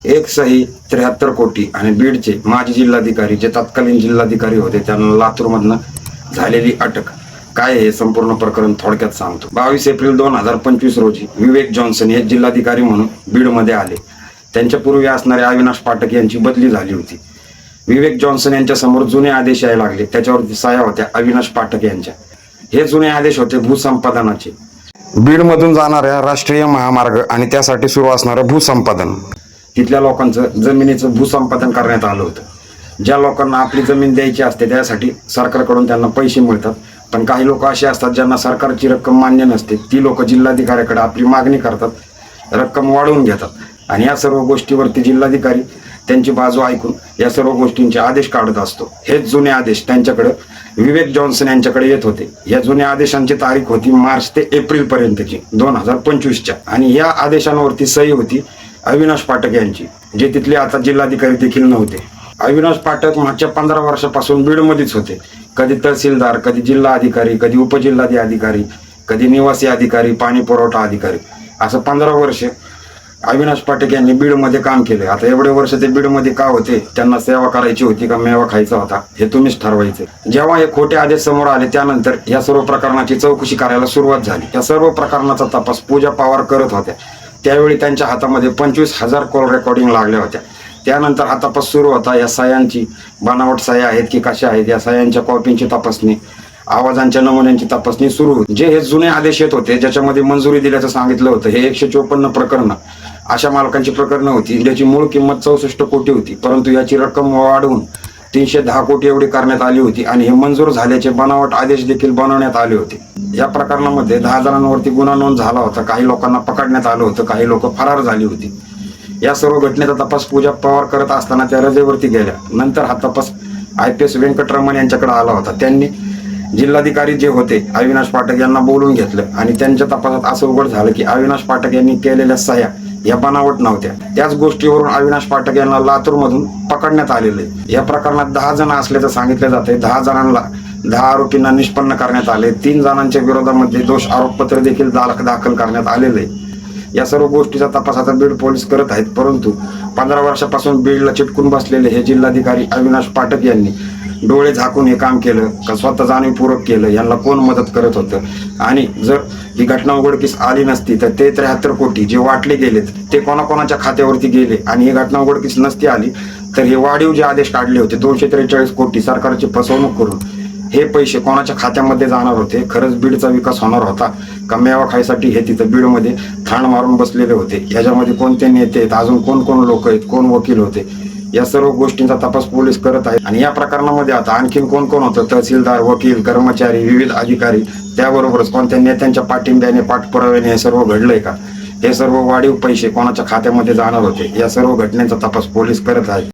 एक सही 73 कोटी आणि बीडचे माजी जिल्हाधिकारी जे तत्कालीन जिल्हाधिकारी होते त्यांना लातूरमधनं झालेली अटक काय हे संपूर्ण प्रकरण थोडक्यात सांगतो। 22 एप्रिल 2025 रोजी विवेक जॉन्सन हे जिल्हाधिकारी म्हणून बीडमध्ये आले। त्यांच्या पूर्वी असणारे अविनाश पाठक यांची बदली झाली होती। विवेक जॉन्सन यांच्या समोर जुने आदेश यायला लागले, त्याच्यावरती सह्या होत्या अविनाश पाठक यांच्या। हे जुने आदेश होते भूसंपादनाचे, बीडमधून जाणाऱ्या राष्ट्रीय महामार्ग आणि त्यासाठी सुरू असणारं भूसंपादन, तिथल्या लोकांचं जमिनीचं भूसंपादन करण्यात आलं होतं। ज्या लोकांना आपली जमीन द्यायची असते त्यासाठी सरकारकडून त्यांना पैसे मिळतात, पण काही लोक असे असतात ज्यांना सरकारची रक्कम मान्य नसते, ती लोक जिल्हाधिकाऱ्याकडे आपली मागणी करतात, रक्कम वाढवून घेतात आणि या सर्व गोष्टीवरती जिल्हाधिकारी त्यांची बाजू ऐकून या सर्व गोष्टींचे आदेश काढत असतो। हेच जुने आदेश त्यांच्याकडे विवेक जॉन्सन यांच्याकडे येत होते। या जुन्या आदेशांची तारीख होती मार्च ते एप्रिल पर्यंतची 2025च्या आणि या आदेशांवरती सही होती अविनाश पाठक यांची, जे तिथले आता जिल्हाधिकारी देखील नव्हते। अविनाश पाठक मागच्या 15 वर्षापासून बीडमध्येच होते। कधी तहसीलदार, कधी जिल्हा अधिकारी, कधी उपजिल्हाधिकारी, कधी निवासी अधिकारी, पाणी पुरवठा अधिकारी, असं 15 वर्ष अविनाश पाठक यांनी बीडमध्ये काम केले। आता एवढे वर्ष ते बीडमध्ये का होते, त्यांना सेवा करायची होती का मेवा खायचा होता, हे तुम्हीच ठरवायचे। जेव्हा हे खोटे आदेश समोर आले त्यानंतर या सर्व प्रकरणाची चौकशी करायला सुरुवात झाली। या सर्व प्रकरणाचा तपास पूजा पवार करत होत्या। त्यावेळी त्यांच्या हातामध्ये 25,000 कॉल रेकॉर्डिंग लागल्या होत्या। त्यानंतर हा तपास सुरू होता। या सह्यांची बनावट सह्या आहेत की कशा आहेत, या सह्यांच्या कॉपींची तपासणी, आवाजांच्या नमुन्यांची तपासणी सुरू होती। जे हे जुने आदेश येत होते ज्याच्यामध्ये मंजुरी दिल्याचं सांगितलं होतं, हे 154 प्रकरणं अशा मालकांची प्रकरणं होती ज्याची मूळ किंमत 64 कोटी होती, परंतु याची रक्कम वाढवून 310 कोटी एवढी करण्यात आली होती आणि हे मंजूर झाल्याचे बनावट आदेश देखील बनवण्यात आले होते। या प्रकरणामध्ये 10 जणांवरती गुन्हा नोंद झाला होता, काही लोकांना पकडण्यात आलं होतं, काही लोक फरार झाली होती। या सर्व घटनेचा तपास पूजा पवार करत असताना त्या रजेवरती गेल्या। नंतर हा तपास IPS व्यंकटरमण यांच्याकडे आला होता। त्यांनी जिल्हाधिकारी जे होते अविनाश पाठक यांना बोलून घेतलं आणि त्यांच्या तपासात असं उघड झालं की अविनाश पाठक यांनी केलेल्या सह्या या बनावट नव्हत्या। त्याच गोष्टीवरून अविनाश पाठक यांना लातूरमधून पकडण्यात आलेले। या प्रकरणात 10 जण असल्याचं सांगितलं जाते। 10 जणांना 10 आरोपींना निष्पन्न करण्यात आले। 3 जणांच्या विरोधामध्ये दोष आरोपपत्र देखील दाखल करण्यात आलेले। या सर्व गोष्टीचा तपास आता बीड पोलीस करत आहेत, परंतु 15 वर्षापासून बीडला चिटकून बसलेले हे जिल्हाधिकारी अविनाश पाठक यांनी डोळे झाकून हे काम केलं का स्वतः जाणीवपूर्वक केलं, यांना कोण मदत करत होतं? आणि जर ही घटना उघडकीस आली नसती तर ते 73 कोटी जे वाटले गेलेत ते कोणाकोणाच्या खात्यावरती गेले, आणि ही घटना उघडकीस नसती आली तर हे वाढीव जे आदेश काढले होते 243 कोटी सरकारची फसवणूक करून हे पैसे कोणाच्या खात्यामध्ये जाणार होते? खरंच बीडचा विकास होणार होता का मेवा खायसाठी हे तिथं बीडमध्ये ठाण मारून बसलेले होते? याच्यामध्ये कोणते नेते आहेत, अजून कोण कोण लोक आहेत, कोण वकील होते, या सर्व गोष्टींचा तपास पोलीस करत आहेत। आणि या प्रकरणामध्ये आता आणखीन कोण कोण होतं, तहसीलदार, वकील, कर्मचारी, विविध अधिकारी, त्याबरोबरच कोणत्या नेत्यांच्या पाठिंब्याने पाठपुराव्याने हे सर्व घडलंय का, हे सर्व वाढीव पैसे कोणाच्या खात्यामध्ये जाणार होते, या सर्व घटनेचा तपास पोलीस करत आहेत।